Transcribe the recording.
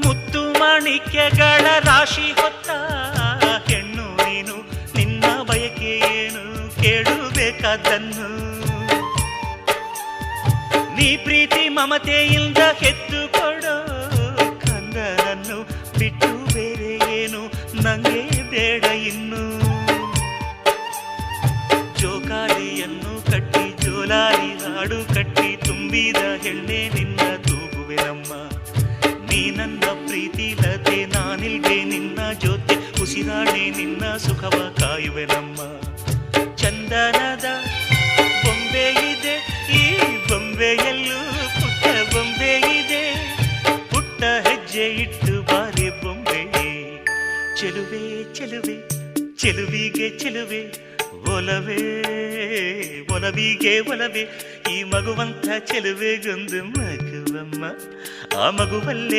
ಮುತ್ತು ಮಾಣಿಕ್ಯಗಳ ರಾಶಿ ಹೊತ್ತ ಹೆಣ್ಣು ನೀನು, ನಿನ್ನ ಬಯಕೆ ಏನು ಕೇಳಬೇಕಾದನ್ನು. ನೀ ಪ್ರೀತಿ ಮಮತೆಯಿಂದ ಹೆತ್ತು ಕೊಡೋ ಕಂದನನ್ನು ಬಿಟ್ಟು ಬೇರೆ ಏನು ನಂಗೆ ಬೇಡ ಇನ್ನು. ಜೋಕಾಲಿಯನ್ನು ಕಟ್ಟಿ ಜೋಲಾಲಿ ಹಾಡು ಕಟ್ಟಿ ತುಂಬಿದ ಹೆಣ್ಣೆ ನಿನ್ನ ತೂಗುವೆನಮ್ಮ. ನೀ ನನ್ನ ಪ್ರೀತಿ ಲತೆ, ನಾನಿಲ್ವೇ ನಿನ್ನ ಜೊತೆ, ಉಸಿರಾಣೆ ನಿನ್ನ ಸುಖವ ಕಾಯುವೆನಮ್ಮ. ಚಂದನದ ಬೊಂಬೆ ಇದೆ ಈ ಬೊಂಬೆಯಲ್ಲೂ ಪುಟ್ಟ ಬೊಂಬೆ ಇದೆ, ಪುಟ್ಟ ಹೆಜ್ಜೆ ಇಟ್ಟು ಬಾರಿ ಬೊಂಬೆ. ಚೆಲುವೆ ಚೆಲುವೆ ಚೆಲುವಿಗೆ ಚೆಲುವೆ, ಒಲವೇ ಒಲವಿಗೆ ಒಲವೇ, ಈ ಮಗುವಂತ ಚೆಲುವೆಗೊಂದು ಮಗುವಮ್ಮ. ಆ ಮಗುವಲ್ಲೇ